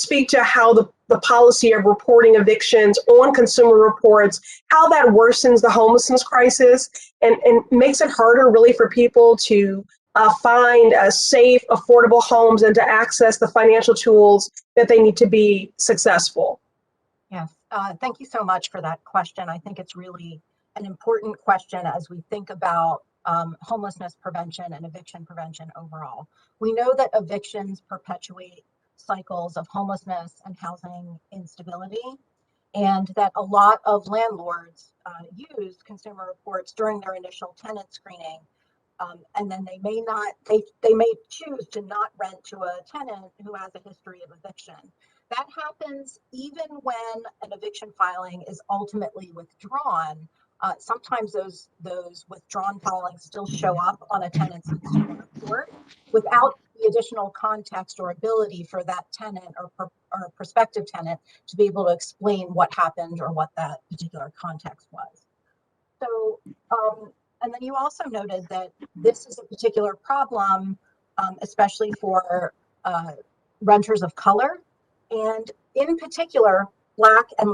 speak to how the policy of reporting evictions on consumer reports, how that worsens the homelessness crisis and makes it harder really for people to find safe, affordable homes and to access the financial tools that they need to be successful? Yes, thank you so much for that question. I think it's really an important question as we think about homelessness prevention and eviction prevention overall. We know that evictions perpetuate cycles of homelessness and housing instability, and that a lot of landlords use consumer reports during their initial tenant screening. And then they may choose to not rent to a tenant who has a history of eviction. That happens even when an eviction filing is ultimately withdrawn. Sometimes those withdrawn filings still show up on a tenant's consumer report without the additional context or ability for that tenant or prospective tenant to be able to explain what happened or what that particular context was. So, and then you also noted that this is a particular problem, especially for renters of color. And in particular, Black and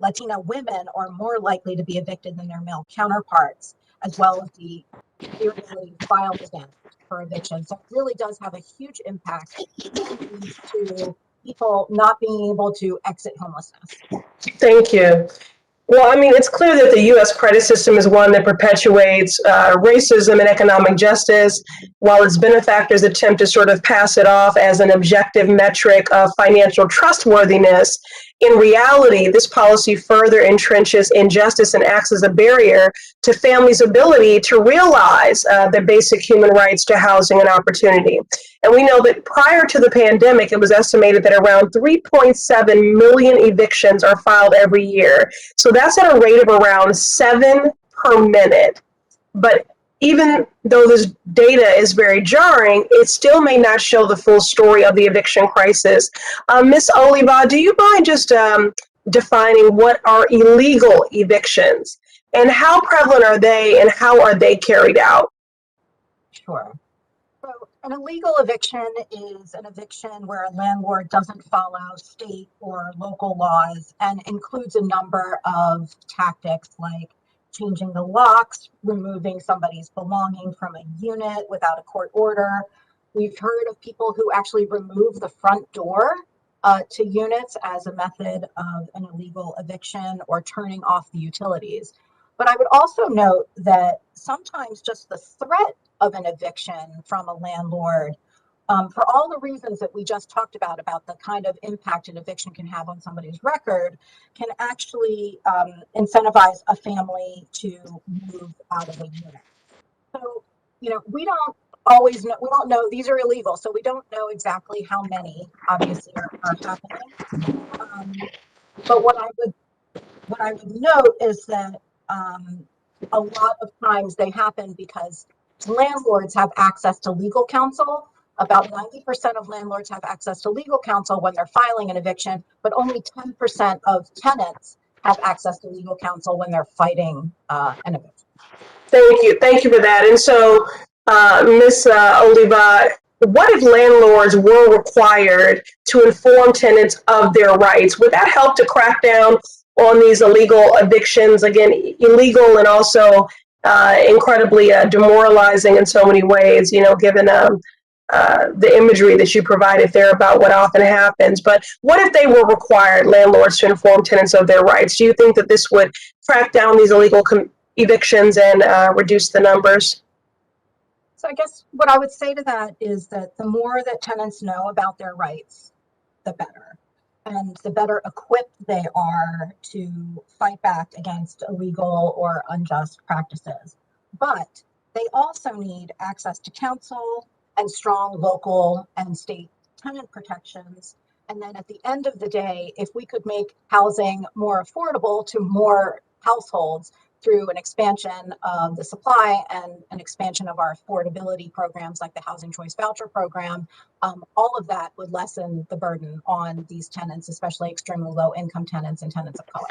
Latina women are more likely to be evicted than their male counterparts, as well as the ability to file against for eviction. So it really does have a huge impact to people not being able to exit homelessness. Thank you. Well, I mean, it's clear that the U.S. credit system is one that perpetuates racism and economic justice, while its benefactors attempt to sort of pass it off as an objective metric of financial trustworthiness. In reality, this policy further entrenches injustice and acts as a barrier to families' ability to realize their basic human rights to housing and opportunity. And we know that prior to the pandemic, it was estimated that around 3.7 million evictions are filed every year. So that's at a rate of around 7 per minute. But even though this data is very jarring, it still may not show the full story of the eviction crisis. Ms. Oliva, do you mind just defining what are illegal evictions and how prevalent are they and how are they carried out? Sure. So an illegal eviction is an eviction where a landlord doesn't follow state or local laws and includes a number of tactics like changing the locks, removing somebody's belonging from a unit without a court order. We've heard of people who actually remove the front door to units as a method of an illegal eviction or turning off the utilities. But I would also note that sometimes just the threat of an eviction from a landlord, for all the reasons that we just talked about the kind of impact an eviction can have on somebody's record, can actually incentivize a family to move out of a unit. So, we don't always know, we don't know, these are illegal, so we don't know exactly how many obviously are happening. But what I would note is that a lot of times they happen because landlords have access to legal counsel. About 90% of landlords have access to legal counsel when they're filing an eviction, but only 10% of tenants have access to legal counsel when they're fighting an eviction. Thank you for that. And so, Ms. Oliva, what if landlords were required to inform tenants of their rights? Would that help to crack down on these illegal evictions? Again, illegal and also incredibly demoralizing in so many ways, given the imagery that you provided there about what often happens. But what if they were required, landlords, to inform tenants of their rights? Do you think that this would crack down these illegal evictions and reduce the numbers? So I guess what I would say to that is that the more that tenants know about their rights, the better. And the better equipped they are to fight back against illegal or unjust practices. But they also need access to counsel and strong local and state tenant protections. And then at the end of the day, if we could make housing more affordable to more households through an expansion of the supply and an expansion of our affordability programs like the Housing Choice Voucher Program, all of that would lessen the burden on these tenants, especially extremely low income tenants and tenants of color.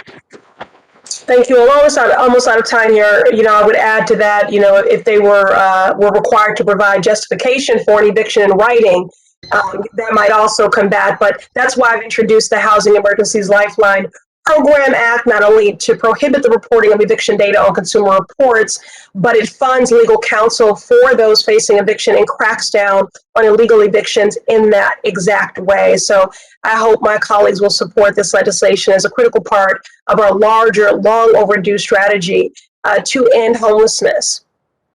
Thank you. Well, almost out of time here. I would add to that, if they were required to provide justification for an eviction in writing, that might also combat. But that's why I've introduced the Housing Emergencies Lifeline Program Act, not only to prohibit the reporting of eviction data on consumer reports, but it funds legal counsel for those facing eviction and cracks down on illegal evictions in that exact way. So I hope my colleagues will support this legislation as a critical part of our larger, long overdue strategy to end homelessness.